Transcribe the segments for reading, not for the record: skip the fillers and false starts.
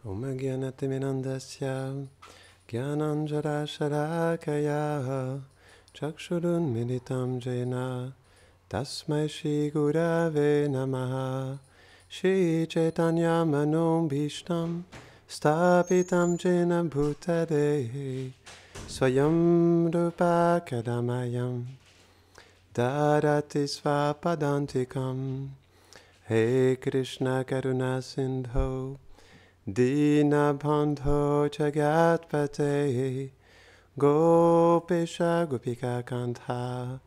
Om Gyanatimirandasya Gyananjara Sharakaya Chakshurun Militam Jena Tasmai Shri Gurave Namaha Shri Chaitanya Manum Bhishtam Stapitam Jena Bhutade Swayam Rupa Kadamayam Dadati Svapadantikam He Krishna Karuna Sindho Dinabandho Jagatpate Gopisha Gopika Kantha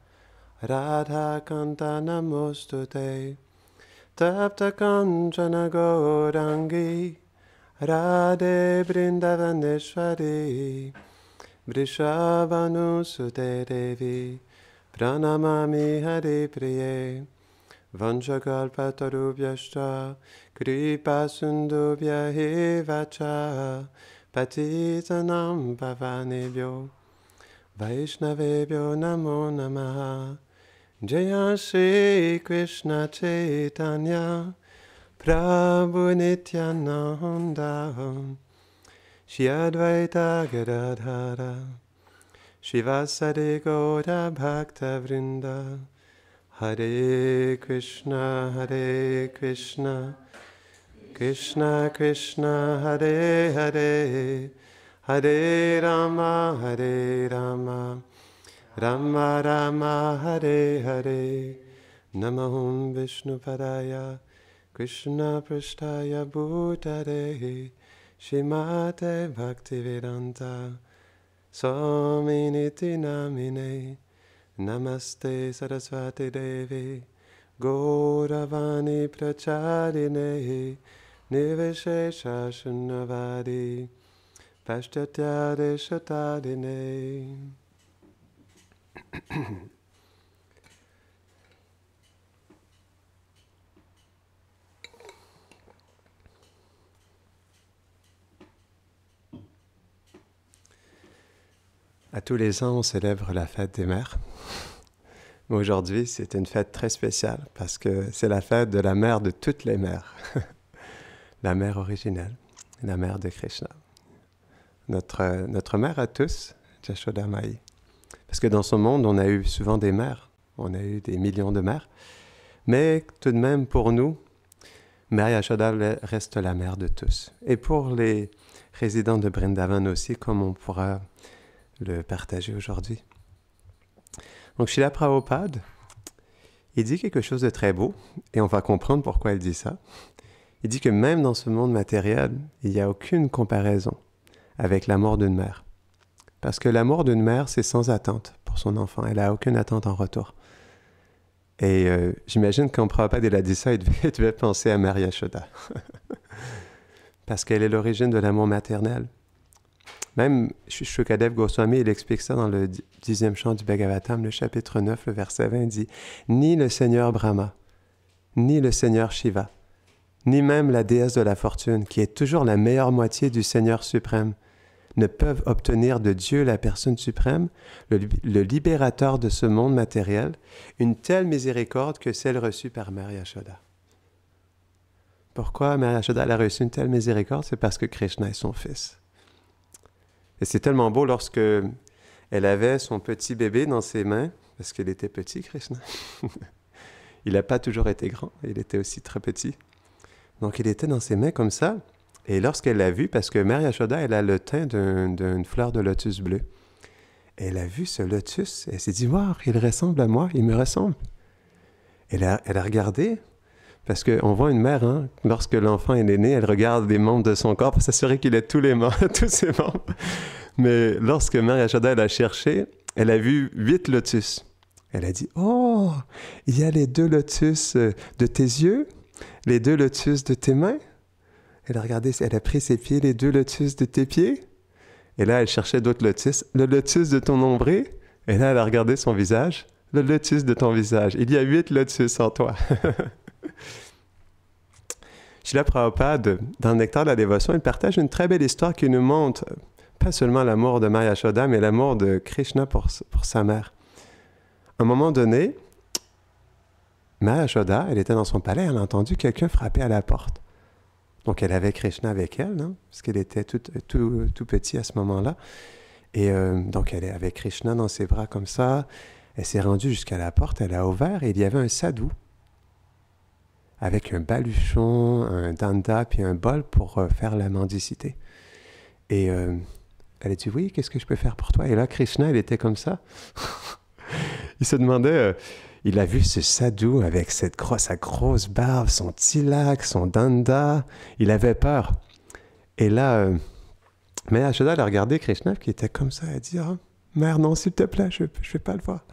Radha Kanta Namostute Tapta Kanchana Gaurangi Radhe Brindavaneshwari Vrishabhanusute Devi Pranamami Hari Priye Vanchakalpatarubhyascha Kripa Sundubhya Hevacha Patitanam Pavanebhyo Vaishnavebhyo Namo Namaha Jaya Shri Krishna Chaitanya Prabhu Nityananda Shri Advaita Gadadhara Shivasari Gaura Bhakta Vrinda Hare Krishna, Krishna Krishna, Hare Hare, Hare Rama, Rama Rama, Hare Hare. Namahum Vishnupadaya, Krishna Prasthaya Bhutare, Shrimate Bhaktivedanta, Swami Niti Namine. Namaste Saraswati Devi Gauravani Pracharine Niveshesha Shunyavadi Paschatya Deshatadine. À tous les ans, on célèbre la fête des mères. Mais aujourd'hui, c'est une fête très spéciale parce que c'est la fête de la mère de toutes les mères. La mère originelle, la mère de Krishna. Notre mère à tous, Yashoda Maï. Parce que dans ce monde, on a eu souvent des mères. On a eu des millions de mères. Mais tout de même, pour nous, Mère Yashoda reste la mère de tous. Et pour les résidents de Vrindavan aussi, comme on pourra le partager aujourd'hui. Donc, Srila Prabhupada, il dit quelque chose de très beau, et on va comprendre pourquoi il dit ça. Il dit que même dans ce monde matériel, il n'y a aucune comparaison avec l'amour d'une mère. Parce que l'amour d'une mère, c'est sans attente pour son enfant. Elle n'a aucune attente en retour. Et j'imagine quand Prabhupada il a dit ça, il devait penser à Mère Yashoda. Parce qu'elle est l'origine de l'amour maternel. Même Shukadev Goswami, il explique ça dans le 10e chant du Bhagavatam, le chapitre 9, le verset 20, il dit « Ni le Seigneur Brahma, ni le Seigneur Shiva, ni même la déesse de la fortune, qui est toujours la meilleure moitié du Seigneur suprême, ne peuvent obtenir de Dieu, la personne suprême, le libérateur de ce monde matériel, une telle miséricorde que celle reçue par Mère Yashoda. » Pourquoi Mère Yashoda a reçu une telle miséricorde? C'est parce que Krishna est son fils. Et c'est tellement beau lorsque elle avait son petit bébé dans ses mains, parce qu'il était petit, Krishna. Il n'a pas toujours été grand, il était aussi très petit. Donc il était dans ses mains comme ça, et lorsqu'elle l'a vu, parce que Mère Yashoda, elle a le teint d'une fleur de lotus bleu. Et elle a vu ce lotus, et elle s'est dit, « Wow, il ressemble à moi, il me ressemble. » Elle a regardé, parce qu'on voit une mère, hein, lorsque l'enfant est né, elle regarde les membres de son corps pour s'assurer qu'il a tous ses membres. Mais lorsque Mère Yashoda elle a cherché, elle a vu 8 lotus. Elle a dit, « Oh, il y a les 2 lotus de tes yeux, les 2 lotus de tes mains. » Elle a regardé, elle a pris ses pieds, les 2 lotus de tes pieds. Et là, elle cherchait d'autres lotus. Le lotus de ton nombril. Et là, elle a regardé son visage. Le lotus de ton visage. Il y a 8 lotus en toi. Srila Prabhupada, dans le Nectar de la Dévotion, il partage une très belle histoire qui nous montre pas seulement l'amour de Mère Yashoda, mais l'amour de Krishna pour sa mère. À un moment donné, Mère Yashoda, elle était dans son palais, elle a entendu quelqu'un frapper à la porte. Donc elle avait Krishna avec elle, hein, parce qu'elle était tout petit à ce moment-là. Et donc elle avait Krishna dans ses bras comme ça. Elle s'est rendue jusqu'à la porte, elle a ouvert et il y avait un sadhu avec un baluchon, un danda puis un bol pour faire la mendicité. Et elle a dit, oui, qu'est-ce que je peux faire pour toi? Et là, Krishna, il était comme ça. Il se demandait, il a vu ce sadhu avec sa grosse barbe, son tilak, son danda. Il avait peur. Et là, mais Yashoda a regardé Krishna qui était comme ça. Elle a dit, oh, mère, non, s'il te plaît, je ne vais pas le voir.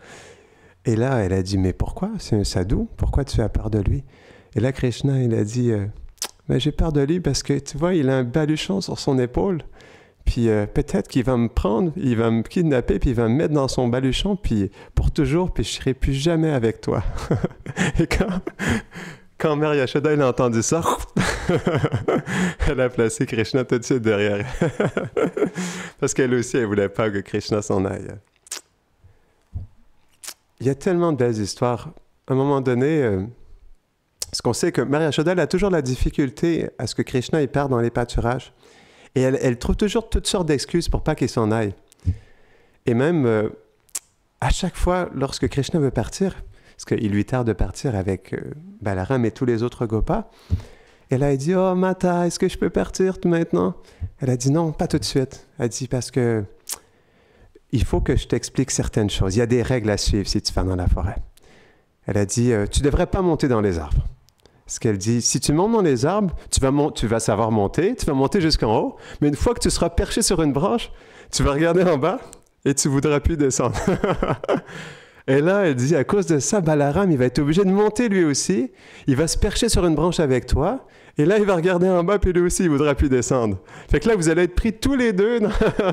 Et là, elle a dit, mais pourquoi? C'est un sadhu. Pourquoi tu as peur de lui? Et là, Krishna, il a dit, mais j'ai peur de lui parce que, tu vois, il a un baluchon sur son épaule. Puis peut-être qu'il va me prendre, il va me kidnapper, puis il va me mettre dans son baluchon, puis pour toujours, puis je ne serai plus jamais avec toi. Et quand Mère Yashoda a entendu ça, elle a placé Krishna tout de suite derrière. Parce qu'elle aussi, elle ne voulait pas que Krishna s'en aille. Il y a tellement de belles histoires. À un moment donné, ce qu'on sait que Mère Yashoda a toujours la difficulté à ce que Krishna il parte dans les pâturages. Et elle trouve toujours toutes sortes d'excuses pour pas qu'il s'en aille. Et même, à chaque fois, lorsque Krishna veut partir, parce qu'il lui tarde de partir avec Balaram et tous les autres Gopas, elle a dit, « Oh, Mata, est-ce que je peux partir maintenant? » Elle a dit, « Non, pas tout de suite. » Elle a dit, « Parce que il faut que je t'explique certaines choses. Il y a des règles à suivre si tu vas dans la forêt. » Elle a dit, « Tu ne devrais pas monter dans les arbres. » Ce qu'elle dit, si tu montes dans les arbres, tu vas savoir monter, tu vas monter jusqu'en haut, mais une fois que tu seras perché sur une branche, tu vas regarder en bas et tu ne voudras plus descendre. Et là, elle dit, à cause de ça, Balaram, il va être obligé de monter lui aussi, il va se percher sur une branche avec toi, et là, il va regarder en bas, puis lui aussi, il ne voudra plus descendre. Fait que là, vous allez être pris tous les deux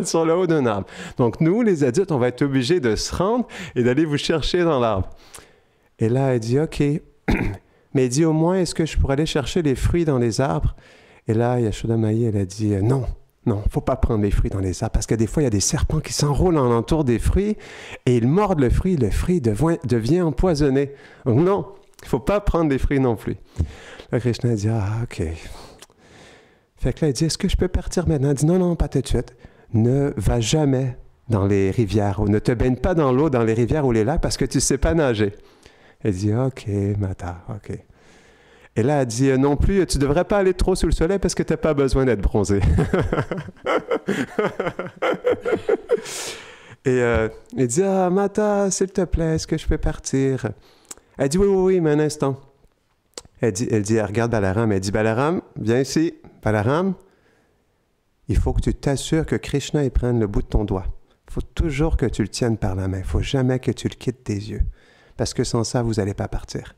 sur le haut d'un arbre. Donc nous, les adultes, on va être obligés de se rendre et d'aller vous chercher dans l'arbre. Et là, elle dit, OK. Mais il dit au moins, est-ce que je pourrais aller chercher les fruits dans les arbres? Et là, Yashoda Mahi, elle a dit, non, il ne faut pas prendre les fruits dans les arbres, parce que des fois, il y a des serpents qui s'enroulent en entour des fruits, et ils mordent le fruit devient empoisonné. Donc non, il ne faut pas prendre les fruits non plus. Là, Krishna a dit, ah, OK. Fait que là, il dit, est-ce que je peux partir maintenant? Elle dit, non, pas tout de suite. Ne va jamais dans les rivières, ou ne te baigne pas dans l'eau dans les rivières ou les lacs, parce que tu ne sais pas nager. Elle dit, OK, Mata, OK. Et là, elle dit, non plus, tu ne devrais pas aller trop sous le soleil parce que tu n'as pas besoin d'être bronzé. Et elle dit, ah, Mata, s'il te plaît, est-ce que je peux partir? Elle dit, oui, mais un instant. Elle regarde Balaram, elle dit, Balaram, viens ici. Balaram, il faut que tu t'assures que Krishna il prenne le bout de ton doigt. Il faut toujours que tu le tiennes par la main. Il ne faut jamais que tu le quittes des yeux. Parce que sans ça, vous n'allez pas partir.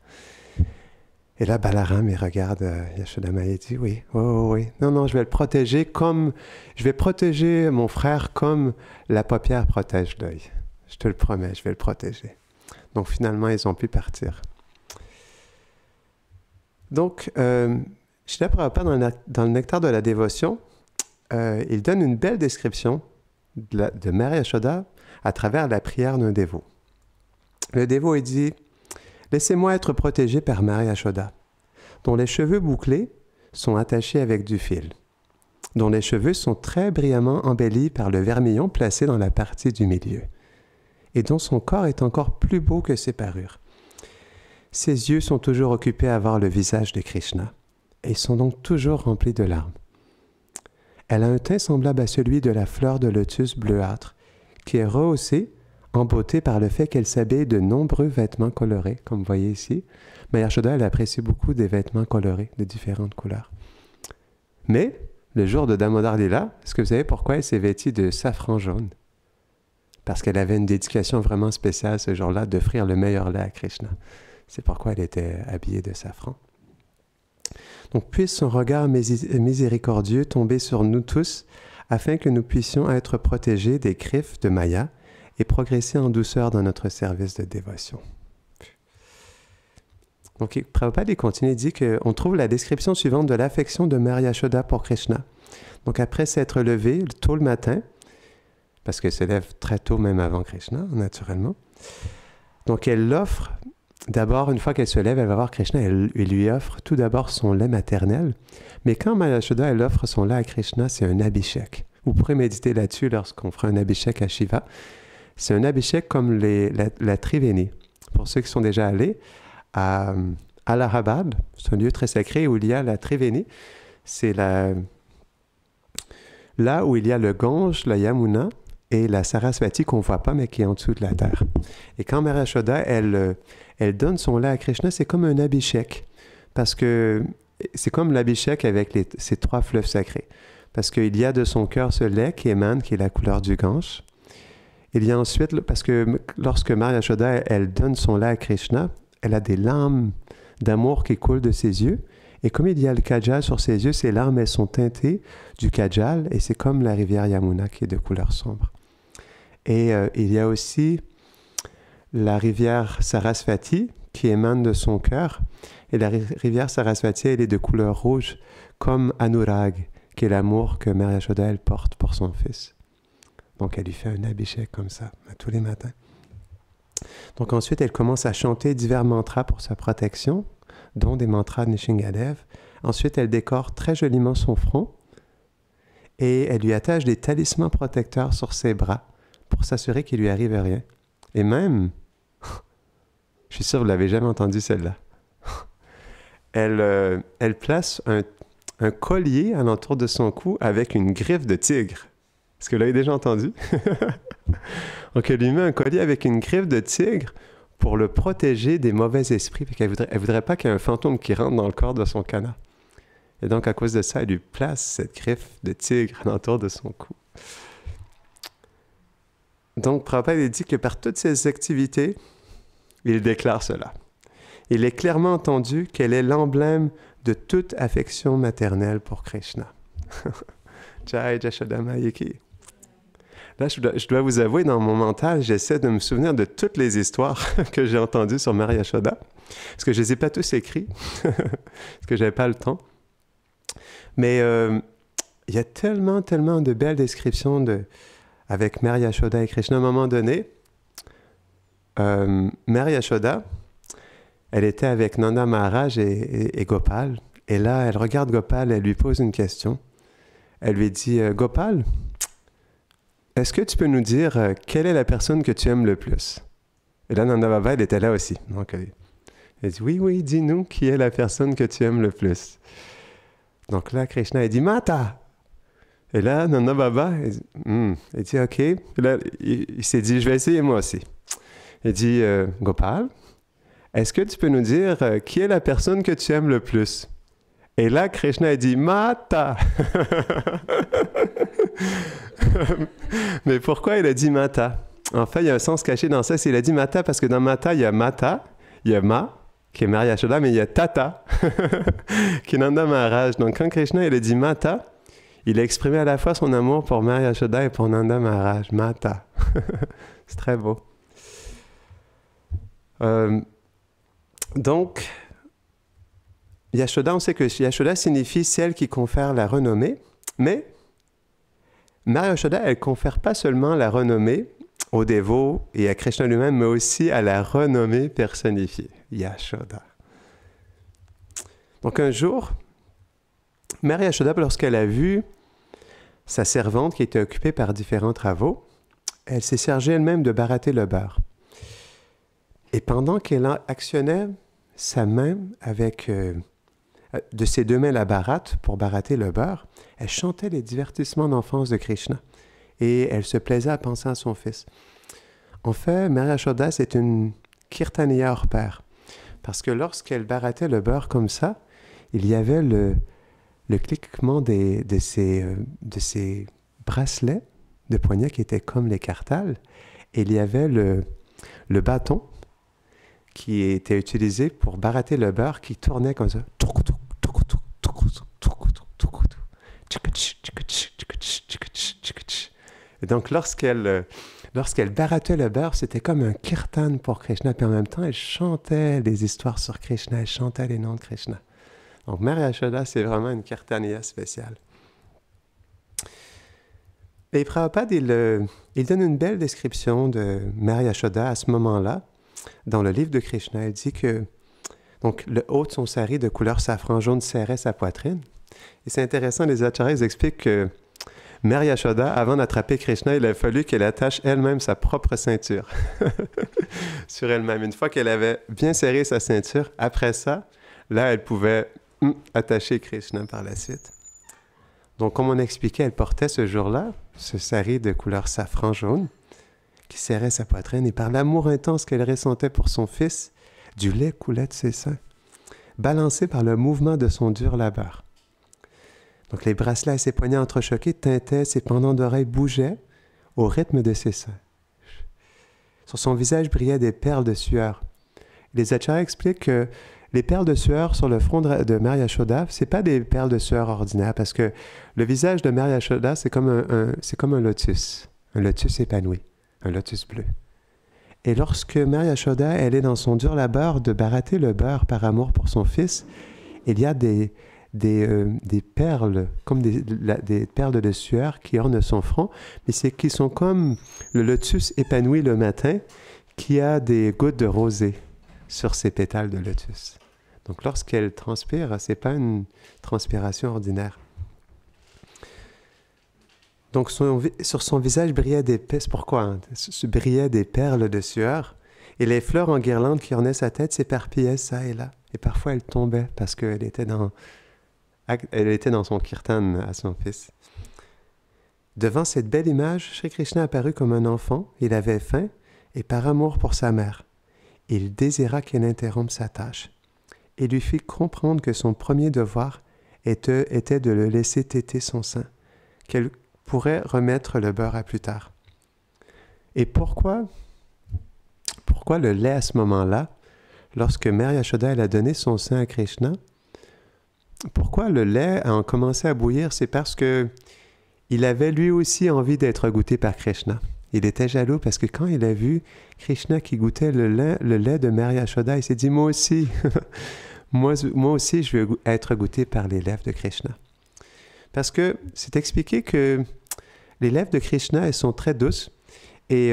Et là, Balaram, il regarde Yashoda Mahi et dit, oui. Non, je vais le protéger je vais protéger mon frère comme la paupière protège l'œil. Je te le promets, je vais le protéger. Donc finalement, ils ont pu partir. Donc, Srila Prabhupada, dans le Nectar de la dévotion, il donne une belle description de Mère Yashoda à travers la prière d'un dévot. Le dévot, il dit, « Laissez-moi être protégé par Mère Yashoda, dont les cheveux bouclés sont attachés avec du fil, dont les cheveux sont très brillamment embellis par le vermillon placé dans la partie du milieu, et dont son corps est encore plus beau que ses parures. Ses yeux sont toujours occupés à voir le visage de Krishna, et sont donc toujours remplis de larmes. Elle a un teint semblable à celui de la fleur de lotus bleuâtre, qui est rehaussée en beauté par le fait qu'elle s'habille de nombreux vêtements colorés, comme vous voyez ici. Mais Yashoda, elle apprécie beaucoup des vêtements colorés, de différentes couleurs. Mais, le jour de Damodar Lila, est-ce que vous savez pourquoi elle s'est vêtue de safran jaune? Parce qu'elle avait une dédication vraiment spéciale ce jour-là d'offrir le meilleur lait à Krishna. C'est pourquoi elle était habillée de safran. Donc, puisse son regard miséricordieux tomber sur nous tous, afin que nous puissions être protégés des griffes de Maya et progresser en douceur dans notre service de dévotion. Donc, Prabhupada continue, il dit qu'on trouve la description suivante de l'affection de Mère Yashoda pour Krishna. Donc, après s'être levée tôt le matin, parce qu'elle se lève très tôt même avant Krishna, naturellement, donc elle l'offre d'abord, une fois qu'elle se lève, elle va voir Krishna, elle lui offre tout d'abord son lait maternel. Mais quand Maya Yashoda, elle offre son lait à Krishna, c'est un abhishek. Vous pourrez méditer là-dessus lorsqu'on fera un abhishek à Shiva. C'est un abhishek comme la Triveni. Pour ceux qui sont déjà allés à Allahabad, c'est un lieu très sacré où il y a la Triveni. C'est là où il y a le Gange, la Yamuna et la Sarasvati qu'on ne voit pas mais qui est en dessous de la terre. Et quand Maya Yashoda, elle donne son lait à Krishna, c'est comme un abhishek. Parce que c'est comme l'abhishek avec ces 3 fleuves sacrés. Parce qu'il y a de son cœur ce lait qui émane, qui est la couleur du Gange. Il y a ensuite, parce que lorsque Maya Yashoda, elle donne son lait à Krishna, elle a des larmes d'amour qui coulent de ses yeux. Et comme il y a le Kajal sur ses yeux, ces larmes, elles sont teintées du Kajal, et c'est comme la rivière Yamuna qui est de couleur sombre. Et il y a aussi la rivière Sarasvati qui émane de son cœur. Et la rivière Sarasvati, elle est de couleur rouge, comme Anurag, qui est l'amour que Maya Yashoda, elle porte pour son fils. Donc, elle lui fait un abhishek comme ça, tous les matins. Donc, ensuite, elle commence à chanter divers mantras pour sa protection, dont des mantras de Nishingadev. Ensuite, elle décore très joliment son front et elle lui attache des talismans protecteurs sur ses bras pour s'assurer qu'il lui arrive rien. Et même, je suis sûr que vous ne l'avez jamais entendu celle-là, elle place un collier alentour de son cou avec une griffe de tigre. Est-ce que vous l'avez déjà entendu? Donc, elle lui met un collier avec une griffe de tigre pour le protéger des mauvais esprits. Elle voudrait pas qu'il y ait un fantôme qui rentre dans le corps de son canard. Et donc, à cause de ça, elle lui place cette griffe de tigre alentour de son cou. Donc, Prabhupada dit que par toutes ces activités, il déclare cela. Il est clairement entendu qu'elle est l'emblème de toute affection maternelle pour Krishna. Jai Jashoda Mayaki. Là, je dois vous avouer, dans mon mental, j'essaie de me souvenir de toutes les histoires que j'ai entendues sur Maya Yashoda, parce que je ne les ai pas tous écrits, parce que je n'avais pas le temps. Mais il y a tellement de belles descriptions avec Maya Yashoda et Krishna. À un moment donné, Maya Yashoda, elle était avec Nanda Maharaj et Gopal, et là, elle regarde Gopal, elle lui pose une question. Elle lui dit, Gopal, est-ce que tu peux nous dire quelle est la personne que tu aimes le plus? Et là, Nanda Baba, elle était là aussi. Donc, elle dit, oui, dis-nous qui est la personne que tu aimes le plus. Donc là, Krishna, il dit, Mata! Et là, Nanda Baba, il dit, OK. Et là, il s'est dit, je vais essayer moi aussi. Il dit, Gopal, est-ce que tu peux nous dire qui est la personne que tu aimes le plus? Et là, Krishna a dit « Mata ». Mais pourquoi il a dit « Mata » ? En fait, il y a un sens caché dans ça. Il a dit « Mata » parce que dans Mata, il y a Mata, il y a Ma, qui est Maya Yashoda, mais il y a Tata, qui est Nanda Maharaj. Donc, quand Krishna il a dit « Mata », il a exprimé à la fois son amour pour Maya Yashoda et pour Nanda Maharaj. Mata. C'est très beau. Donc, Yashoda, on sait que Yashoda signifie celle qui confère la renommée, mais Maya Yashoda, elle ne confère pas seulement la renommée aux dévots et à Krishna lui-même, mais aussi à la renommée personnifiée, Yashoda. Donc un jour, Mère Yashoda, lorsqu'elle a vu sa servante qui était occupée par différents travaux, elle s'est chargée elle-même de barater le beurre. Et pendant qu'elle actionnait sa main avec... de ses 2 mains la baratte pour barater le beurre, elle chantait les divertissements d'enfance de Krishna et elle se plaisait à penser à son fils. En fait, Mère Yashoda, c'est une kirtaniya hors pair parce que lorsqu'elle barattait le beurre comme ça, il y avait le cliquement de ces bracelets de poignets qui étaient comme les kartals et il y avait le bâton qui était utilisé pour barater le beurre qui tournait comme ça. Et donc, lorsqu'elle barattait le beurre, c'était comme un kirtan pour Krishna. Puis en même temps, elle chantait les histoires sur Krishna, elle chantait les noms de Krishna. Donc, Mère Yashoda, c'est vraiment une kirtaniya spéciale. Et Prabhupada, il donne une belle description de Mère Yashoda à ce moment-là, dans le livre de Krishna, elle dit que donc, le haut de son sari de couleur safran jaune serrait sa poitrine. Et c'est intéressant, les acharyas expliquent que Mère Yashoda, avant d'attraper Krishna, il a fallu qu'elle attache elle-même sa propre ceinture sur elle-même. Une fois qu'elle avait bien serré sa ceinture, après ça, là, elle pouvait attacher Krishna par la suite. Donc, comme on expliquait, elle portait ce jour-là ce sari de couleur safran jaune qui serrait sa poitrine et par l'amour intense qu'elle ressentait pour son fils, du lait coulait de ses seins, balancé par le mouvement de son dur labeur. Donc les bracelets à ses poignets entrechoqués tintaient, ses pendants d'oreilles bougeaient au rythme de ses seins. Sur son visage brillaient des perles de sueur. Les acharyas expliquent que les perles de sueur sur le front de Mère Yashoda, ce n'est pas des perles de sueur ordinaires, parce que le visage de Mère Yashoda, c'est comme un lotus épanoui, un lotus bleu. Et lorsque Mère Yashoda, elle est dans son dur labeur de barater le beurre par amour pour son fils, il y a des perles, comme des perles de sueur qui ornent son front, mais qui sont comme le lotus épanoui le matin, qui a des gouttes de rosée sur ses pétales de lotus. Donc lorsqu'elle transpire, ce n'est pas une transpiration ordinaire. Donc sur son visage brillaient brillaient des perles de sueur, et les fleurs en guirlande qui ornaient sa tête s'éparpillaient ça et là. Et parfois elle tombait parce qu'elle était dans son kirtan à son fils. Devant cette belle image, Sri Krishna apparut comme un enfant, il avait faim, et par amour pour sa mère, il désira qu'elle interrompe sa tâche, et lui fit comprendre que son premier devoir était de le laisser téter son sein, qu'elle pourrait remettre le beurre à plus tard. Et pourquoi le lait à ce moment-là, lorsque Mère Yashoda elle a donné son sein à Krishna, pourquoi le lait a commencé à bouillir? C'est parce que il avait lui aussi envie d'être goûté par Krishna. Il était jaloux parce que quand il a vu Krishna qui goûtait le lait de Mère Yashoda, il s'est dit, moi aussi, moi aussi je veux être goûté par les lèvres de Krishna. Parce que c'est expliqué que les lèvres de Krishna, elles sont très douces. Et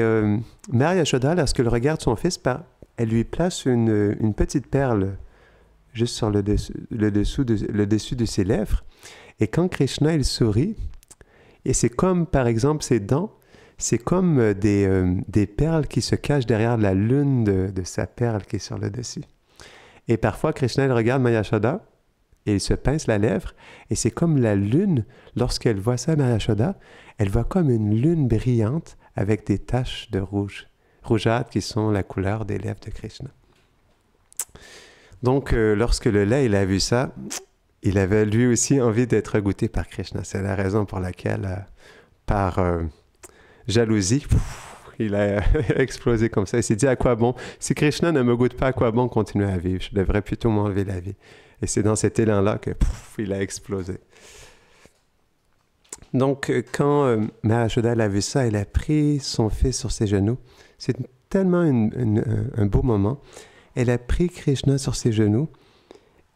Mère Yashoda, lorsqu'elle regarde son fils, elle lui place une petite perle juste sur le dessus de ses lèvres. Et quand Krishna, il sourit, et c'est comme, par exemple, ses dents, c'est comme des perles qui se cachent derrière la lune de sa perle qui est sur le dessus. Et parfois, Krishna, il regarde Mère Yashoda, et il se pince la lèvre, et c'est comme la lune, lorsqu'elle voit ça, Mère Yashoda, elle voit comme une lune brillante avec des taches de rougeâtre qui sont la couleur des lèvres de Krishna. Donc, lorsque le lait, il a vu ça, il avait lui aussi envie d'être goûté par Krishna. C'est la raison pour laquelle, par jalousie, il a explosé comme ça. Il s'est dit, à quoi bon? Si Krishna ne me goûte pas, à quoi bon continuer à vivre? Je devrais plutôt m'enlever la vie. Et c'est dans cet élan-là que il a explosé. Donc, quand Mère Yashoda a vu ça, elle a pris son fils sur ses genoux. C'est tellement un beau moment. Elle a pris Krishna sur ses genoux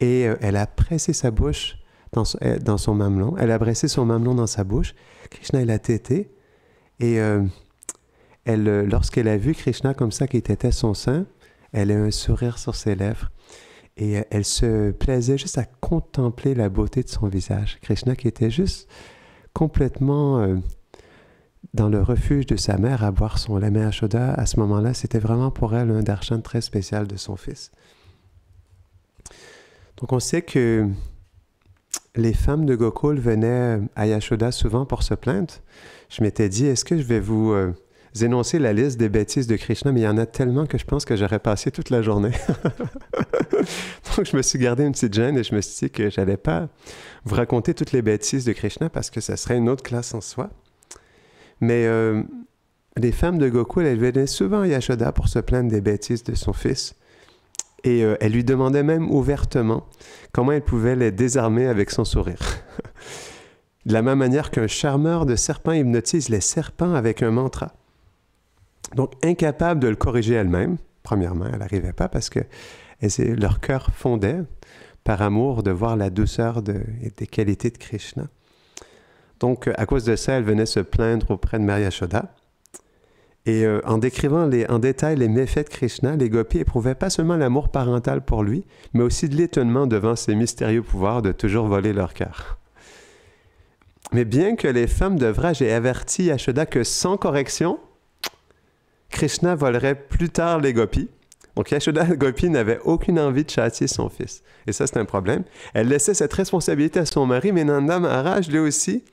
et elle a pressé sa bouche dans son mamelon. Elle a pressé son mamelon dans sa bouche. Krishna, il a tété. Et lorsqu'elle a vu Krishna comme ça, qui tétait son sein, elle a un sourire sur ses lèvres. Et elle se plaisait juste à contempler la beauté de son visage. Krishna qui était juste complètement dans le refuge de sa mère à boire son lait. Mère Yashoda, à ce moment-là, c'était vraiment pour elle un darshan très spécial de son fils. Donc on sait que les femmes de Gokul venaient à Yashoda souvent pour se plaindre. Je m'étais dit, est-ce que je vais vous énoncer la liste des bêtises de Krishna? Mais il y en a tellement que je pense que j'aurais passé toute la journée. Donc je me suis gardé une petite gêne et je me suis dit que je n'allais pas vous raconter toutes les bêtises de Krishna parce que ça serait une autre classe en soi. Mais les femmes de Gokul, elles venaient souvent à Yashoda pour se plaindre des bêtises de son fils. Et elles lui demandaient même ouvertement comment elle pouvait les désarmer avec son sourire. De la même manière qu'un charmeur de serpents hypnotise les serpents avec un mantra. Donc, incapable de le corriger elle-même, premièrement, elle n'arrivait pas parce que leur cœur fondait par amour de voir la douceur et des qualités de Krishna. Donc, à cause de ça, elle venait se plaindre auprès de Mère Yashoda. Et en décrivant en détail les méfaits de Krishna, les gopis éprouvaient pas seulement l'amour parental pour lui, mais aussi de l'étonnement devant ses mystérieux pouvoirs de toujours voler leur cœur. Mais bien que les femmes de Vraj aient averti Yashoda que sans correction, Krishna volerait plus tard les gopis. Donc Yashoda Gopi n'avait aucune envie de châtier son fils. Et ça, c'est un problème. Elle laissait cette responsabilité à son mari, mais Nanda Maharaj, lui aussi,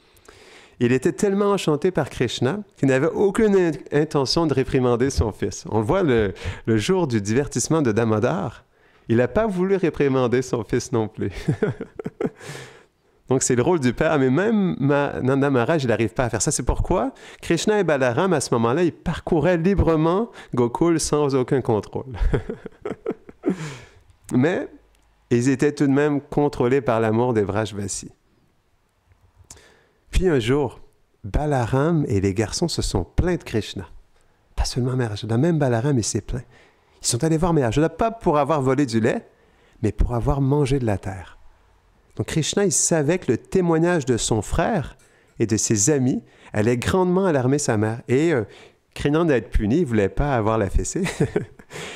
il était tellement enchanté par Krishna qu'il n'avait aucune intention de réprimander son fils. On le voit le jour du divertissement de Damodar, il n'a pas voulu réprimander son fils non plus. Donc c'est le rôle du père, mais même Nanda Maharaj, il n'arrive pas à faire ça. C'est pourquoi Krishna et Balaram, à ce moment-là, ils parcouraient librement Gokul sans aucun contrôle. Mais ils étaient tout de même contrôlés par l'amour des Vrajvasi. Puis un jour, Balaram et les garçons se sont plaints de Krishna. Pas seulement Mère Yashoda, même Balaram, il s'est plaint. Ils sont allés voir Mère Yashoda, pas pour avoir volé du lait, mais pour avoir mangé de la terre. Donc Krishna, il savait que le témoignage de son frère et de ses amis allait grandement alarmer sa mère. Et craignant d'être puni, il ne voulait pas avoir la fessée.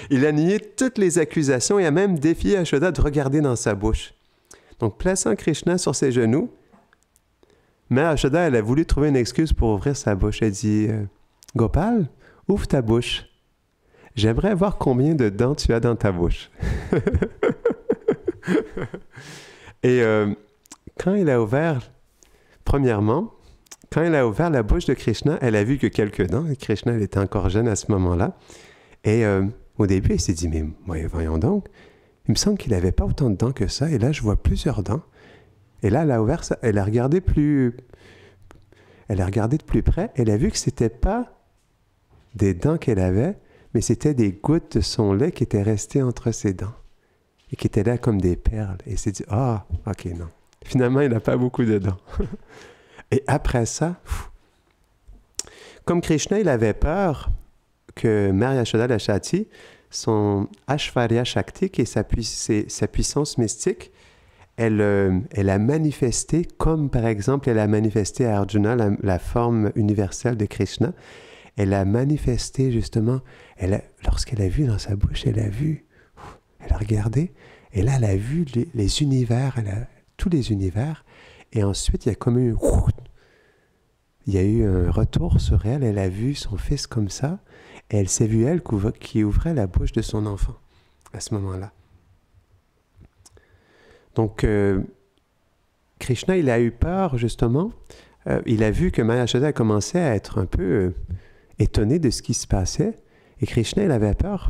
Il a nié toutes les accusations et a même défié Yashoda de regarder dans sa bouche. Donc plaçant Krishna sur ses genoux, Mère Yashoda, elle a voulu trouver une excuse pour ouvrir sa bouche. Elle dit « Gopal, ouvre ta bouche. J'aimerais voir combien de dents tu as dans ta bouche. » Et quand il a ouvert, premièrement, quand il a ouvert la bouche de Krishna, elle a vu que quelques dents. Et Krishna, il était encore jeune à ce moment-là. Et au début, il s'est dit « Mais voyons donc, il me semble qu'il n'avait pas autant de dents que ça. Et là, je vois plusieurs dents. » Et là, elle a ouvert ça, elle a regardé de plus près, elle a vu que ce n'était pas des dents qu'elle avait, mais c'était des gouttes de son lait qui étaient restées entre ses dents et qui étaient là comme des perles. Et elle s'est dit, ah, ok, non. Finalement, il n'a pas beaucoup de dents. Et après ça, comme Krishna, il avait peur que Mère Yashoda la châtie, son Ashvarya Shakti, qui est sa puissance mystique, elle a manifesté, comme par exemple elle a manifesté à Arjuna la forme universelle de Krishna, elle a manifesté justement, lorsqu'elle a vu dans sa bouche, elle a regardé, et là elle a vu les univers, tous les univers, et ensuite il y a eu un retour sur elle, elle a vu son fils comme ça, et elle s'est vue elle qui ouvrait la bouche de son enfant à ce moment-là. Donc, Krishna, il a eu peur, justement. Il a vu que Mère Yashoda commençait à être un peu étonnée de ce qui se passait. Et Krishna, il avait peur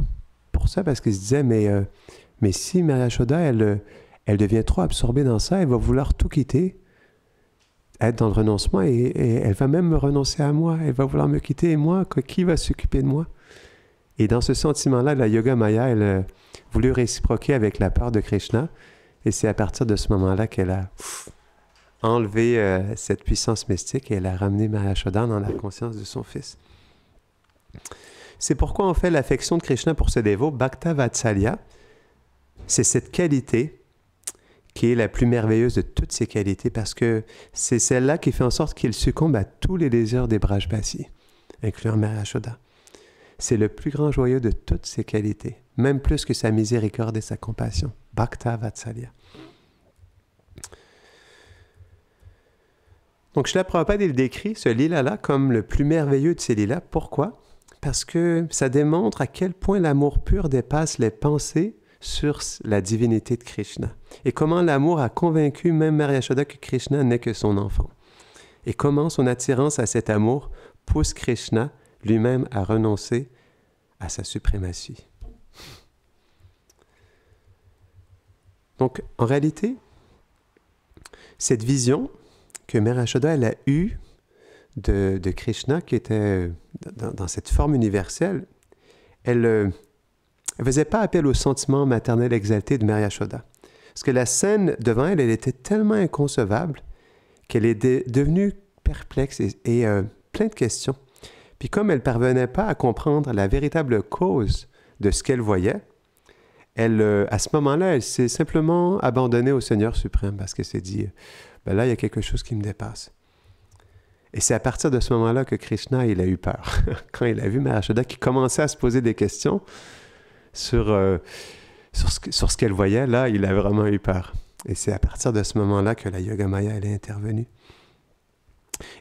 pour ça, parce qu'il se disait, mais si Mère Yashoda, elle devient trop absorbée dans ça, elle va vouloir tout quitter, être dans le renoncement, et elle va même me renoncer à moi. Elle va vouloir me quitter, et moi, qui va s'occuper de moi? Et dans ce sentiment-là, la Yoga Maya, elle a voulu réciproquer avec la peur de Krishna. Et c'est à partir de ce moment-là qu'elle a enlevé cette puissance mystique et elle a ramené Mère Yashoda dans la conscience de son fils. C'est pourquoi on fait l'affection de Krishna pour ce dévot, Bhakta Vatsalya. C'est cette qualité qui est la plus merveilleuse de toutes ces qualités parce que c'est celle-là qui fait en sorte qu'il succombe à tous les désirs des Brajbasi, incluant Mère Yashoda. C'est le plus grand joyeux de toutes ces qualités, même plus que sa miséricorde et sa compassion. Bhakta Vatsalya. Donc, Srila Prabhupada, il décrit ce lila-là comme le plus merveilleux de ces lilas. Pourquoi? Parce que ça démontre à quel point l'amour pur dépasse les pensées sur la divinité de Krishna. Et comment l'amour a convaincu même Mère Yashoda que Krishna n'est que son enfant. Et comment son attirance à cet amour pousse Krishna lui-même à renoncer à sa suprématie. Donc, en réalité, cette vision que Mère Yashoda elle a eue de Krishna, qui était dans cette forme universelle, elle ne faisait pas appel au sentiment maternel exalté de Mère Yashoda. Parce que la scène devant elle, elle était tellement inconcevable qu'elle est devenue perplexe et plein de questions. Puis comme elle ne parvenait pas à comprendre la véritable cause de ce qu'elle voyait, à ce moment-là, elle s'est simplement abandonnée au Seigneur suprême parce qu'elle s'est dit, ben là, il y a quelque chose qui me dépasse. Et c'est à partir de ce moment-là que Krishna, il a eu peur. Quand il a vu Mère Yashoda qui commençait à se poser des questions sur ce qu'elle voyait, là, il a vraiment eu peur. Et c'est à partir de ce moment-là que la Yogamaya, elle est intervenue.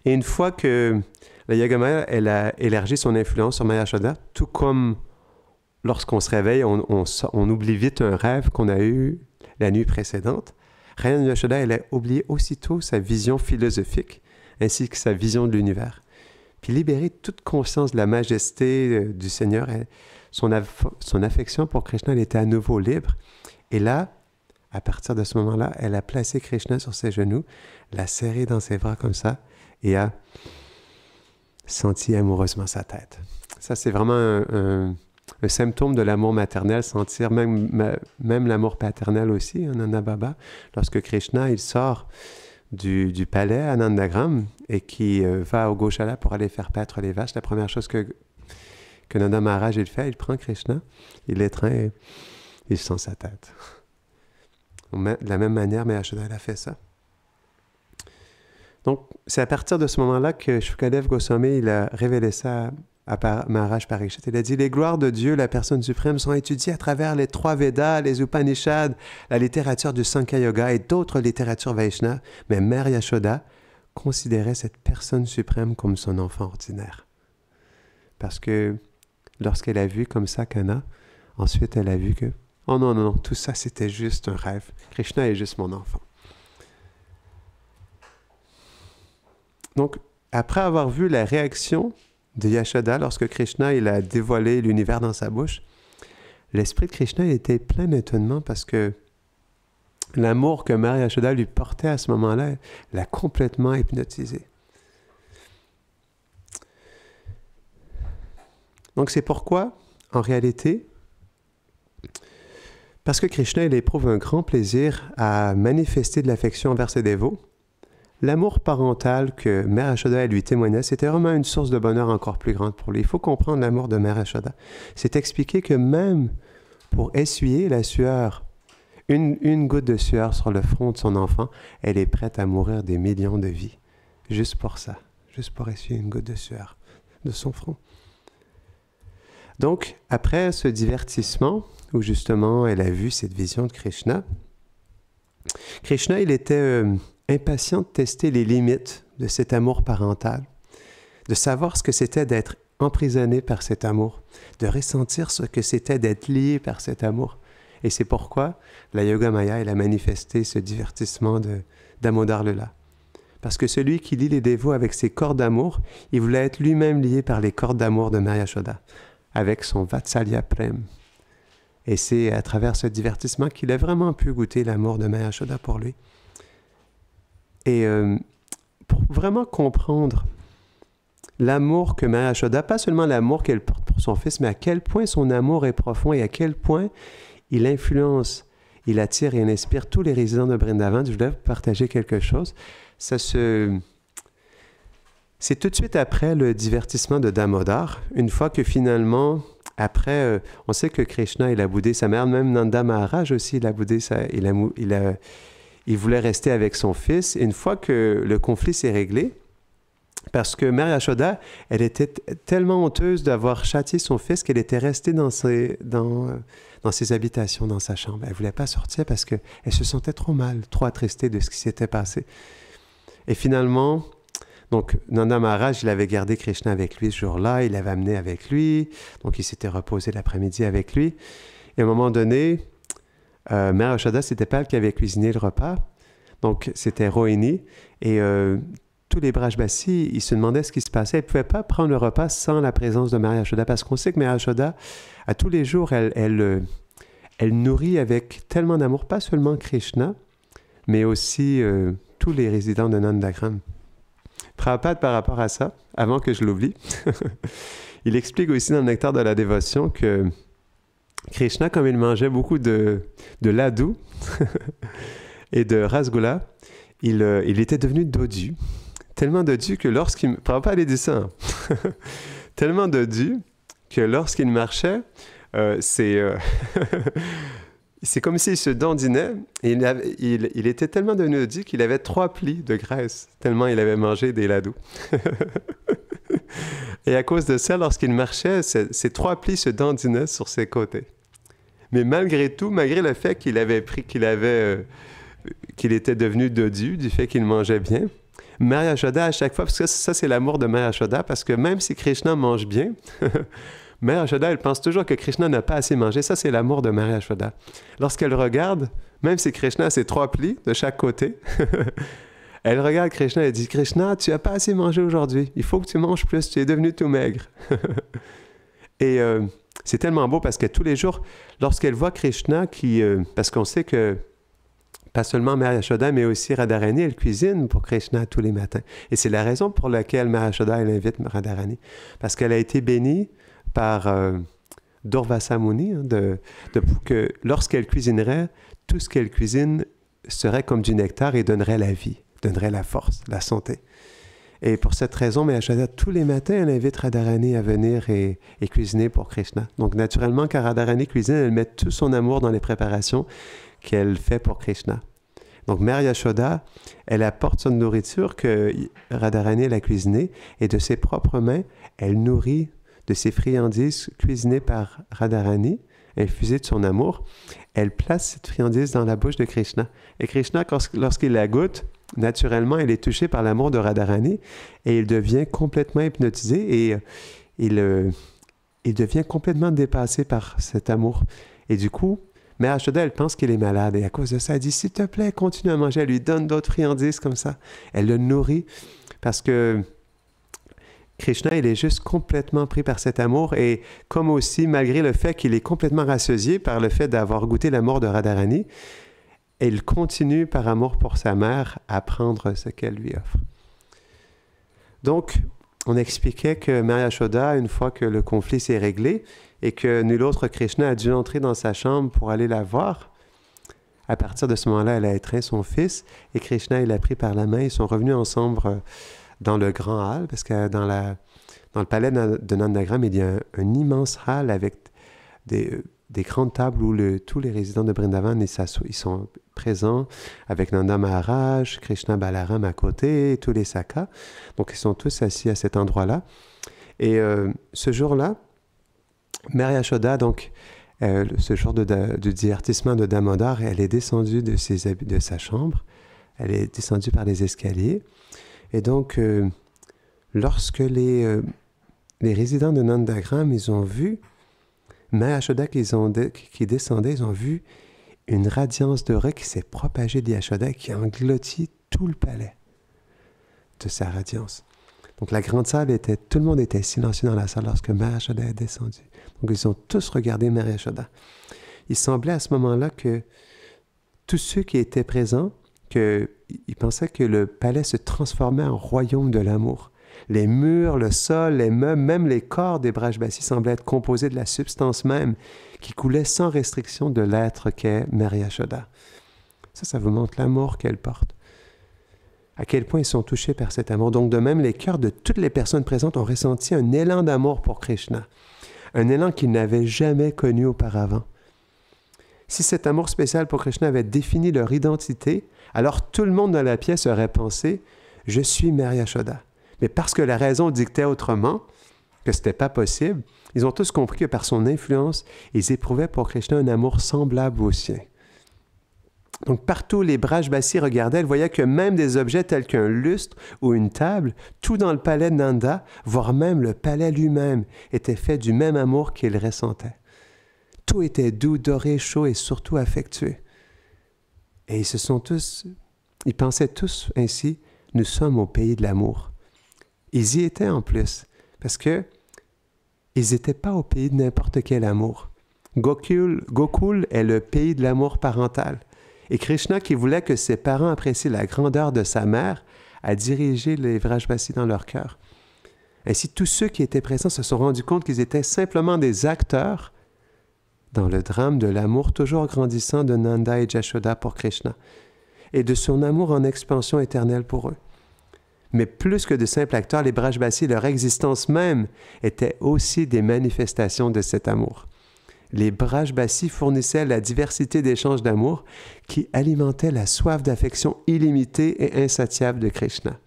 Et une fois que la Yogamaya, elle a élargi son influence sur Mère Yashoda, tout comme lorsqu'on se réveille, on oublie vite un rêve qu'on a eu la nuit précédente, Mère Yashoda, elle a oublié aussitôt sa vision philosophique ainsi que sa vision de l'univers. Puis libérée de toute conscience de la majesté du Seigneur, son affection pour Krishna, elle était à nouveau libre. Et là, à partir de ce moment-là, elle a placé Krishna sur ses genoux, l'a serré dans ses bras comme ça, et a senti amoureusement sa tête. Ça, c'est vraiment un symptôme de l'amour maternel, sentir même l'amour paternel aussi, Nanda Baba. Lorsque Krishna, il sort du palais à Nandagram et qui va au Goshala pour aller faire paître les vaches, la première chose que Nanda Maharaj il fait, il prend Krishna, il l'étreint et il sent sa tête. De la même manière, Mère Yashoda, elle a fait ça. Donc, c'est à partir de ce moment-là que Shukadev Goswami, il a révélé ça à Maharaj Parikshit. Il a dit « Les gloires de Dieu, la personne suprême, sont étudiées à travers les 3 Védas, les Upanishads, la littérature du Sankhya Yoga et d'autres littératures Vaishnava. Mais Mère Yashoda considérait cette personne suprême comme son enfant ordinaire. Parce que lorsqu'elle a vu comme ça Kana, ensuite elle a vu que « Oh non, non, non, tout ça c'était juste un rêve. Krishna est juste mon enfant. » Donc, après avoir vu la réaction de Yashoda lorsque Krishna il a dévoilé l'univers dans sa bouche, l'esprit de Krishna il était plein d'étonnement parce que l'amour que Mère Yashoda lui portait à ce moment-là l'a complètement hypnotisé. Donc c'est pourquoi, en réalité, parce que Krishna il éprouve un grand plaisir à manifester de l'affection envers ses dévots, l'amour parental que Mère Yashoda lui témoignait, c'était vraiment une source de bonheur encore plus grande pour lui. Il faut comprendre l'amour de Mère Yashoda. C'est expliquer que même pour essuyer la sueur, une goutte de sueur sur le front de son enfant, elle est prête à mourir des millions de vies. Juste pour ça. Juste pour essuyer une goutte de sueur de son front. Donc, après ce divertissement, où justement elle a vu cette vision de Krishna, Krishna, il était impatient de tester les limites de cet amour parental, de savoir ce que c'était d'être emprisonné par cet amour, de ressentir ce que c'était d'être lié par cet amour. Et c'est pourquoi la Yogamaya, elle a manifesté ce divertissement d'Amodar Lila. Parce que celui qui lie les dévots avec ses cordes d'amour, il voulait être lui-même lié par les cordes d'amour de Mère Yashoda, avec son Vatsalya Prem. Et c'est à travers ce divertissement qu'il a vraiment pu goûter l'amour de Mère Yashoda pour lui. Et pour vraiment comprendre l'amour que Mère Yashoda, pas seulement l'amour qu'elle porte pour son fils, mais à quel point son amour est profond et à quel point il influence, il attire et il inspire tous les résidents de Vrindavan. Je voulais partager quelque chose. C'est tout de suite après le divertissement de Damodar, une fois que finalement, après, on sait que Krishna, il a boudé sa mère, même Nanda Maharaj aussi, il a boudé il voulait rester avec son fils. Et une fois que le conflit s'est réglé, parce que Mère Yashoda, elle était tellement honteuse d'avoir châtié son fils qu'elle était restée dans ses habitations, dans sa chambre. Elle ne voulait pas sortir parce qu'elle se sentait trop mal, trop attristée de ce qui s'était passé. Et finalement, donc Nanda Maharaj, il avait gardé Krishna avec lui ce jour-là, il l'avait amené avec lui, donc il s'était reposé l'après-midi avec lui. Et à un moment donné, Mère Yashoda, c'était pas elle qui avait cuisiné le repas, donc c'était Rohini, et tous les Brajbasis, ils se demandaient ce qui se passait. Ils ne pouvaient pas prendre le repas sans la présence de Mère Yashoda, parce qu'on sait que Mère Yashoda, à tous les jours, elle nourrit avec tellement d'amour, pas seulement Krishna, mais aussi tous les résidents de Nandagram. Prabhupada, par rapport à ça, avant que je l'oublie, il explique aussi dans le Nectar de la dévotion que Krishna, comme il mangeait beaucoup de laddu et de rasgoula, il était devenu dodu. Tellement dodu que lorsqu'il... Prabhupada dit ça. Hein? Tellement dodu que lorsqu'il marchait, c'est comme s'il se dandinait. Et il était tellement devenu dit qu'il avait 3 plis de graisse, tellement il avait mangé des ladous. Et à cause de ça, lorsqu'il marchait, ces 3 plis se dandinaient sur ses côtés. Mais malgré tout, malgré le fait qu'il était devenu dodu, du fait qu'il mangeait bien, Mère Yashoda, à chaque fois, parce que ça c'est l'amour de Mère Yashoda, parce que même si Krishna mange bien, Mère Yashoda, elle pense toujours que Krishna n'a pas assez mangé. Ça, c'est l'amour de Mère Yashoda. Lorsqu'elle regarde, même si Krishna a ses 3 plis de chaque côté, elle regarde Krishna et dit « Krishna, tu n'as pas assez mangé aujourd'hui. Il faut que tu manges plus. Tu es devenu tout maigre. » Et c'est tellement beau parce que tous les jours, lorsqu'elle voit Krishna, parce qu'on sait que pas seulement Mère Yashoda, mais aussi Radharani, elle cuisine pour Krishna tous les matins. Et c'est la raison pour laquelle Mère Yashoda, elle invite Radharani. Parce qu'elle a été bénie par Durvasa Muni, pour que lorsqu'elle cuisinerait, tout ce qu'elle cuisine serait comme du nectar et donnerait la vie, donnerait la force, la santé. Et pour cette raison, Mère Yashoda, tous les matins, elle invite Radharani à venir et cuisiner pour Krishna. Donc naturellement, quand Radharani cuisine, elle met tout son amour dans les préparations qu'elle fait pour Krishna. Donc Mère Yashoda, elle apporte son nourriture que Radharani elle a cuisinée et de ses propres mains, elle nourrit de ses friandises cuisinées par Radharani, infusées de son amour. Elle place cette friandise dans la bouche de Krishna. Et Krishna, lorsqu'il la goûte, naturellement, il est touché par l'amour de Radharani et il devient complètement hypnotisé et il devient complètement dépassé par cet amour. Et du coup, Mère Yashoda, elle pense qu'il est malade et à cause de ça, elle dit « S'il te plaît, continue à manger. » Elle lui donne d'autres friandises comme ça. Elle le nourrit parce que Krishna, il est juste complètement pris par cet amour et comme aussi, malgré le fait qu'il est complètement rassasié par le fait d'avoir goûté l'amour de Radharani, il continue par amour pour sa mère à prendre ce qu'elle lui offre. Donc, on expliquait que Mère Yashoda, une fois que le conflit s'est réglé et que nul autre Krishna a dû entrer dans sa chambre pour aller la voir, à partir de ce moment-là, elle a étreint son fils et Krishna, il l'a pris par la main. Ils sont revenus ensemble dans le grand hall parce que dans le palais de Nandagram, il y a un immense hall avec des grandes tables où tous les résidents de Vrindavan ils sont présents avec Nanda Maharaj, Krishna Balaram à côté, tous les sakas. Donc, ils sont tous assis à cet endroit-là. Et ce jour-là, Mère Yashoda, donc, ce jour du divertissement de Damodar, elle est descendue de sa chambre. Elle est descendue par les escaliers. Et donc, lorsque les résidents de Nandagram, ils ont vu Mère Yashoda qui descendait, ils ont vu une radiance dorée qui s'est propagée de Yashoda qui a englouti tout le palais de sa radiance. Donc la grande salle tout le monde était silencieux dans la salle lorsque Mère Yashoda est descendue. Donc ils ont tous regardé Mère Yashoda. Il semblait à ce moment-là que tous ceux qui étaient présents, ils pensaient que le palais se transformait en royaume de l'amour. Les murs, le sol, les meubles, même les corps des Brajbasis semblaient être composés de la substance même qui coulait sans restriction de l'être qu'est Mère Yashoda. Ça vous montre l'amour qu'elle porte. À quel point ils sont touchés par cet amour. Donc de même, les cœurs de toutes les personnes présentes ont ressenti un élan d'amour pour Krishna. Un élan qu'ils n'avaient jamais connu auparavant. Si cet amour spécial pour Krishna avait défini leur identité, alors tout le monde dans la pièce aurait pensé « Je suis Mère Yashoda ». Mais parce que la raison dictait autrement, que ce n'était pas possible, ils ont tous compris que par son influence, ils éprouvaient pour Krishna un amour semblable au sien. Donc partout où les Brajbasis regardaient, elles voyaient que même des objets tels qu'un lustre ou une table, tout dans le palais de Nanda, voire même le palais lui-même, était fait du même amour qu'ils ressentaient. Tout était doux, doré, chaud et surtout affectueux. Et ils pensaient tous ainsi, nous sommes au pays de l'amour. Ils y étaient en plus, parce que ils n'étaient pas au pays de n'importe quel amour. Gokul est le pays de l'amour parental. Et Krishna, qui voulait que ses parents apprécient la grandeur de sa mère, a dirigé les Vrajbasis dans leur cœur. Ainsi, tous ceux qui étaient présents se sont rendus compte qu'ils étaient simplement des acteurs dans le drame de l'amour toujours grandissant de Nanda et Yashoda pour Krishna, et de son amour en expansion éternelle pour eux. Mais plus que de simples acteurs, les Brajbasis, leur existence même, étaient aussi des manifestations de cet amour. Les Brajbasis fournissaient la diversité d'échanges d'amour qui alimentaient la soif d'affection illimitée et insatiable de Krishna.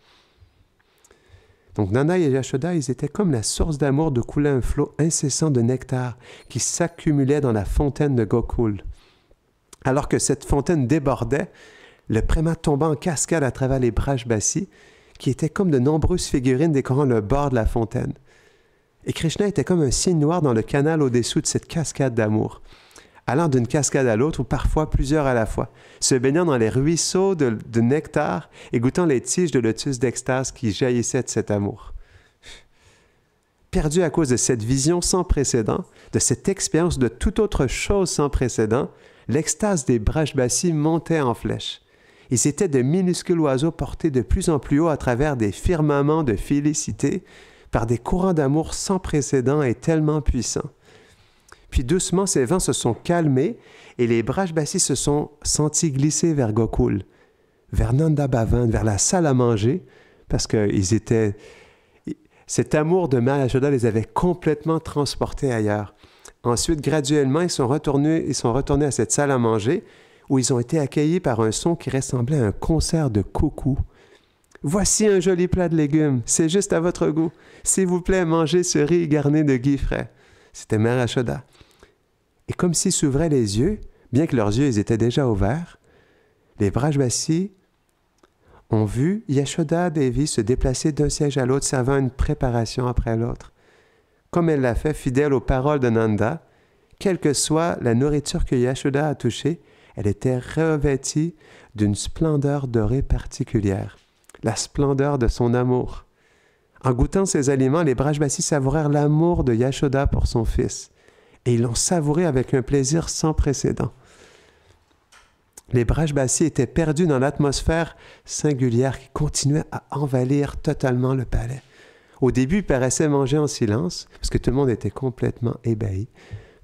Donc Nanda et Yashoda, ils étaient comme la source d'amour d'où coulait un flot incessant de nectar qui s'accumulait dans la fontaine de Gokul. Alors que cette fontaine débordait, le prémat tomba en cascade à travers les Brajbasis, qui étaient comme de nombreuses figurines décorant le bord de la fontaine. Et Krishna était comme un signe noir dans le canal au-dessous de cette cascade d'amour, allant d'une cascade à l'autre ou parfois plusieurs à la fois, se baignant dans les ruisseaux de nectar et goûtant les tiges de lotus d'extase qui jaillissaient de cet amour. Perdu à cause de cette vision sans précédent, de cette expérience de toute autre chose sans précédent, l'extase des Brajbasis montait en flèche. Ils étaient de minuscules oiseaux portés de plus en plus haut à travers des firmaments de félicité par des courants d'amour sans précédent et tellement puissants. Puis doucement, ces vents se sont calmés et les Brajbasis se sont sentis glisser vers Gokul, vers Nanda Bhavan, vers la salle à manger, parce que cet amour de Mère Yashoda les avait complètement transportés ailleurs. Ensuite, graduellement, ils sont retournés à cette salle à manger où ils ont été accueillis par un son qui ressemblait à un concert de coucou. « Voici un joli plat de légumes, c'est juste à votre goût. S'il vous plaît, mangez ce riz garni de ghee frais. » C'était Mère Yashoda. Et comme s'ils s'ouvraient les yeux, bien que leurs yeux ils étaient déjà ouverts, les Brajbasis ont vu Yashoda Devi se déplacer d'un siège à l'autre, servant une préparation après l'autre. Comme elle l'a fait, fidèle aux paroles de Nanda, quelle que soit la nourriture que Yashoda a touchée, elle était revêtie d'une splendeur dorée particulière, la splendeur de son amour. En goûtant ces aliments, les Brajbasis savourèrent l'amour de Yashoda pour son fils, et ils l'ont savouré avec un plaisir sans précédent. Les Brajbasis étaient perdus dans l'atmosphère singulière qui continuait à envahir totalement le palais. Au début, ils paraissaient manger en silence, parce que tout le monde était complètement ébahi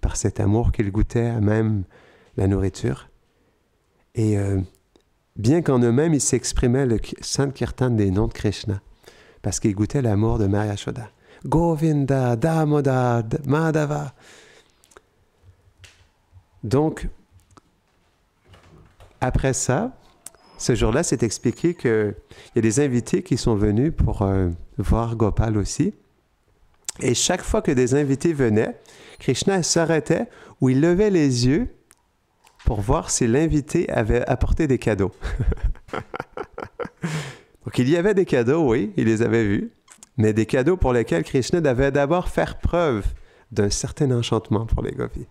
par cet amour qu'ils goûtaient à même la nourriture. Et bien qu'en eux-mêmes, ils s'exprimaient le Sankirtan des noms de Krishna, parce qu'ils goûtaient l'amour de Mère Yashoda. Govinda, Damodar, Madhava. Donc, après ça, ce jour-là, c'est expliqué qu'il y a des invités qui sont venus pour voir Gopal aussi. Et chaque fois que des invités venaient, Krishna s'arrêtait ou il levait les yeux pour voir si l'invité avait apporté des cadeaux. Donc il y avait des cadeaux, oui, il les avait vus, mais des cadeaux pour lesquels Krishna devait d'abord faire preuve d'un certain enchantement pour les gopis.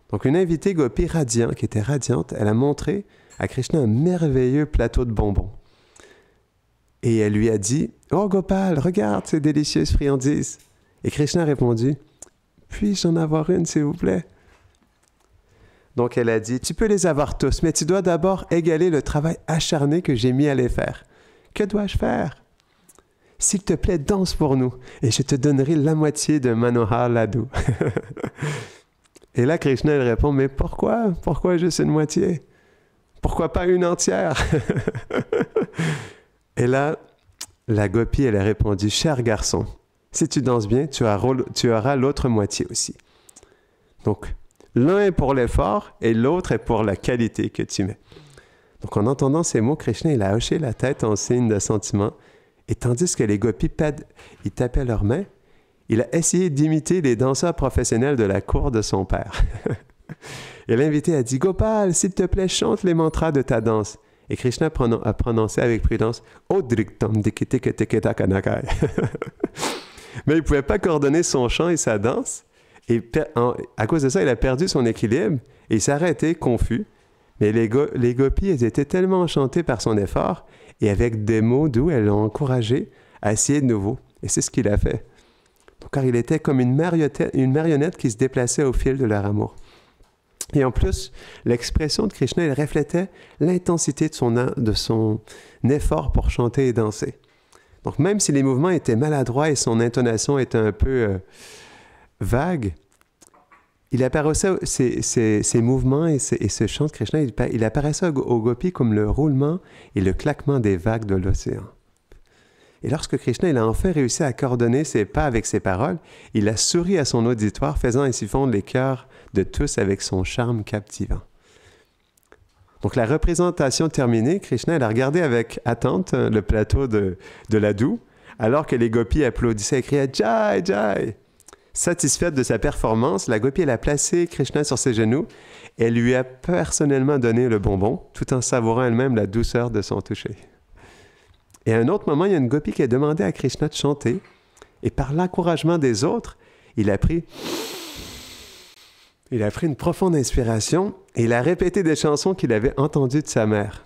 Donc une invitée gopi radiante, qui était radiante, elle a montré à Krishna un merveilleux plateau de bonbons. Et elle lui a dit « Oh Gopal, regarde ces délicieuses friandises !» Et Krishna a répondu « Puis-je en avoir une, s'il vous plaît ?» Donc elle a dit « Tu peux les avoir tous, mais tu dois d'abord égaler le travail acharné que j'ai mis à les faire. Que dois-je faire? S'il te plaît, danse pour nous, et je te donnerai la moitié de Manohar Laddu. » Et là, Krishna, elle répond « Mais pourquoi? Pourquoi juste une moitié? Pourquoi pas une entière? » Et là, la gopi, elle a répondu « Cher garçon, si tu danses bien, tu auras l'autre moitié aussi. » Donc, l'un est pour l'effort et l'autre est pour la qualité que tu mets. Donc, en entendant ces mots, Krishna, il a hoché la tête en signe de sentiment. Et tandis que les gopis, ils tapaient leurs mains, il a essayé d'imiter les danseurs professionnels de la cour de son père. Et l'invité a dit « Gopal, s'il te plaît, chante les mantras de ta danse. » Et Krishna a prononcé avec prudence « Odriktam dikite teketa kanakai. » Mais il ne pouvait pas coordonner son chant et sa danse. Et à cause de ça, il a perdu son équilibre et il s'est arrêté, confus. Mais les gopis, elles étaient tellement enchantées par son effort et avec des mots doux, elles l'ont encouragé à essayer de nouveau. Et c'est ce qu'il a fait. Car il était comme une marionnette qui se déplaçait au fil de leur amour. Et en plus, l'expression de Krishna, elle reflétait l'intensité de son effort pour chanter et danser. Donc même si les mouvements étaient maladroits et son intonation était un peu vague, il apparaissait, ces mouvements et ce chant de Krishna, il apparaissait aux gopis comme le roulement et le claquement des vagues de l'océan. Et lorsque Krishna il a enfin réussi à coordonner ses pas avec ses paroles, il a souri à son auditoire, faisant ainsi fondre les cœurs de tous avec son charme captivant. Donc la représentation terminée, Krishna il a regardé avec attente le plateau de Laddu, alors que les gopis applaudissaient et criaient « Jai, Jai !» Satisfaite de sa performance, la gopie elle a placé Krishna sur ses genoux et elle lui a personnellement donné le bonbon, tout en savourant elle-même la douceur de son toucher. Et à un autre moment, il y a une gopie qui a demandé à Krishna de chanter, et par l'encouragement des autres, il a pris une profonde inspiration et il a répété des chansons qu'il avait entendues de sa mère.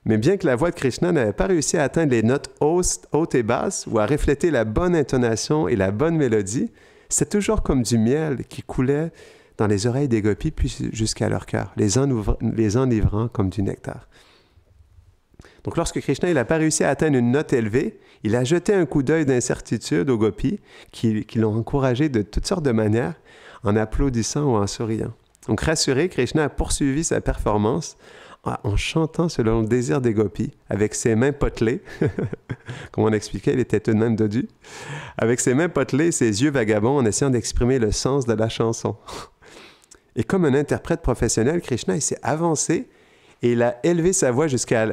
Mais bien que la voix de Krishna n'avait pas réussi à atteindre les notes hautes et basses ou à refléter la bonne intonation et la bonne mélodie, c'est toujours comme du miel qui coulait dans les oreilles des gopis puis jusqu'à leur cœur, les enivrant comme du nectar. Donc lorsque Krishna n'a pas réussi à atteindre une note élevée, il a jeté un coup d'œil d'incertitude aux gopis qui l'ont encouragé de toutes sortes de manières en applaudissant ou en souriant. Donc rassuré, Krishna a poursuivi sa performance en chantant selon le désir des gopis, avec ses mains potelées, comme on expliquait, il était tout de même dodu, avec ses mains potelées et ses yeux vagabonds en essayant d'exprimer le sens de la chanson. Et comme un interprète professionnel, Krishna il s'est avancé et il a élevé sa voix jusqu'à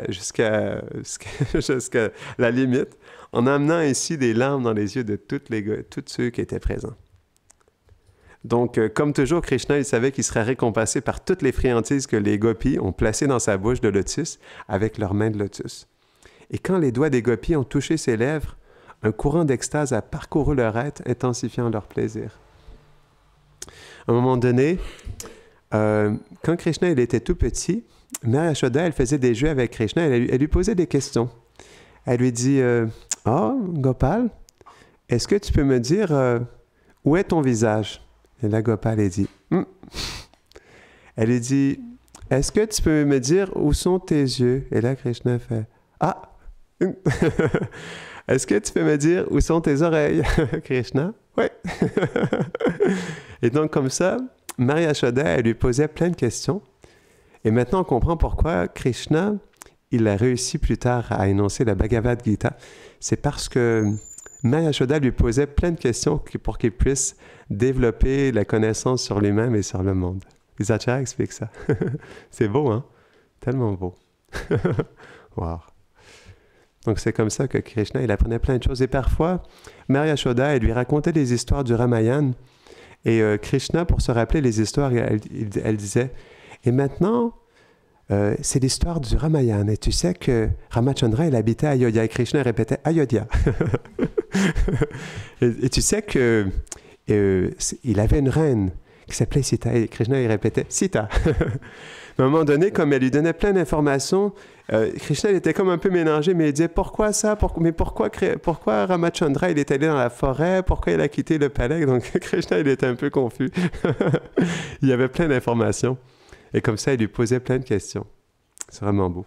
la limite, en amenant ainsi des larmes dans les yeux de tous ceux qui étaient présents. Donc, comme toujours, Krishna, il savait qu'il serait récompensé par toutes les friandises que les gopis ont placées dans sa bouche de lotus avec leurs mains de lotus. Et quand les doigts des gopis ont touché ses lèvres, un courant d'extase a parcouru leur être, intensifiant leur plaisir. À un moment donné, quand Krishna il était tout petit, Mère Yashoda, elle faisait des jeux avec Krishna, elle lui posait des questions. Elle lui dit « Oh, Gopal, est-ce que tu peux me dire où est ton visage ?» Et là, Gopal, elle dit « Elle lui dit « Est-ce que tu peux me dire où sont tes yeux ?» Et là, Krishna fait « Ah! Est-ce que tu peux me dire où sont tes oreilles ?» Krishna « Oui. » Et donc, comme ça, Mère Yashoda, elle lui posait plein de questions. Et maintenant, on comprend pourquoi Krishna, il a réussi plus tard à énoncer la Bhagavad Gita. C'est parce que Mère Yashoda lui posait plein de questions pour qu'il puisse développer la connaissance sur lui-même et sur le monde. Les acharyas expliquent ça. C'est beau, hein? Tellement beau. Wow. Donc c'est comme ça que Krishna, il apprenait plein de choses. Et parfois, Mère Yashoda, elle lui racontait des histoires du Ramayana. Et Krishna, pour se rappeler les histoires, elle disait « Et maintenant, c'est l'histoire du Ramayana. Et tu sais que Ramachandra, il habitait à Ayodhya. » Et Krishna répétait « Ayodhya. » et tu sais que il avait une reine qui s'appelait Sita. Et Krishna, il répétait « Sita. » À un moment donné, comme elle lui donnait plein d'informations, Krishna il était comme un peu mélangé, mais il disait « Pourquoi ça? Mais pourquoi Ramachandra, il est allé dans la forêt? Pourquoi il a quitté le palais? » Donc Krishna, il était un peu confus. Il y avait plein d'informations. Et comme ça, il lui posait plein de questions. C'est vraiment beau.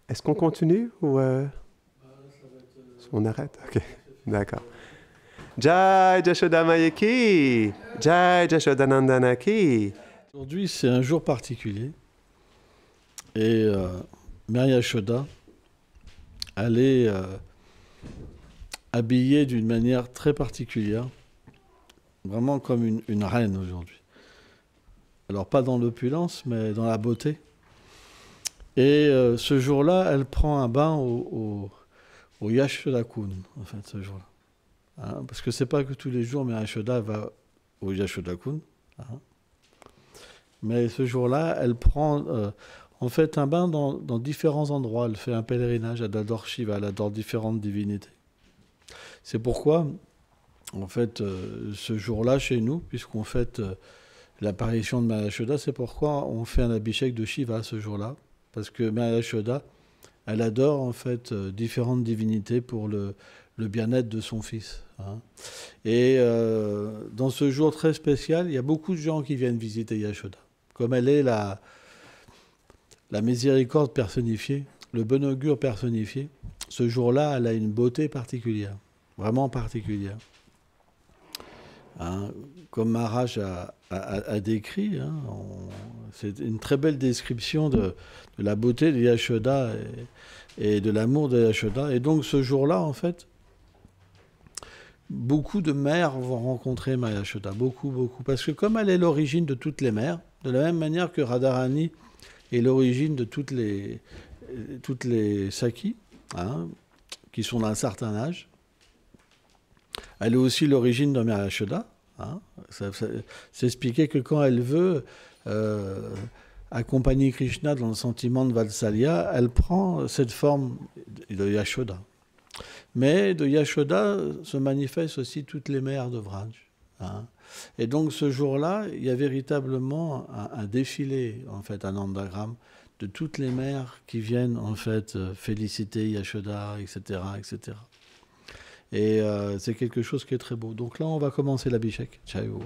Est-ce qu'on continue ou on arrête? Ok, d'accord. Jai Jashoda Maya ki, Jai Jashodanandana ki. Aujourd'hui, c'est un jour particulier. Et Mère Yashoda, elle est habillée d'une manière très particulière, vraiment comme une reine aujourd'hui. Alors pas dans l'opulence, mais dans la beauté. Et ce jour-là, elle prend un bain au Yashoda-kun, en fait, ce jour-là. Hein, parce que c'est pas que tous les jours, mais Yashoda va au Yashoda-kun. Hein. Mais ce jour-là, elle prend en fait un bain dans différents endroits. Elle fait un pèlerinage, elle adore Shiva, elle adore différentes divinités. C'est pourquoi, en fait, ce jour-là, chez nous, puisqu'on fête l'apparition de Mère Yashoda, c'est pourquoi on fait un abhishek de Shiva ce jour-là. Parce que Mère Yashoda, elle adore en fait différentes divinités pour le bien-être de son fils. Hein. Et dans ce jour très spécial, il y a beaucoup de gens qui viennent visiter Yashoda. Comme elle est la miséricorde personnifiée, le bon augure personnifié, ce jour-là, elle a une beauté particulière, vraiment particulière. Hein, comme Maharaj a décrit, hein, c'est une très belle description de la beauté de Yashoda. et de l'amour de Yashoda. Et donc ce jour-là, en fait, beaucoup de mères vont rencontrer Maya Yashoda, beaucoup. Parce que comme elle est l'origine de toutes les mères, de la même manière que Radharani est l'origine de toutes les Sakis, hein, qui sont d'un certain âge, elle est aussi l'origine de Maya Yashoda. Hein. C'est expliqué que quand elle veut accompagner Krishna dans le sentiment de Vatsalya, elle prend cette forme de Yashoda. Mais de Yashoda se manifestent aussi toutes les mères de Vraj. Hein. Et donc ce jour-là, il y a véritablement un défilé, en fait, un nandagram de toutes les mères qui viennent en fait féliciter Yashoda, etc., etc. Et c'est quelque chose qui est très beau. Donc là, on va commencer l'Abhishek. Ciao.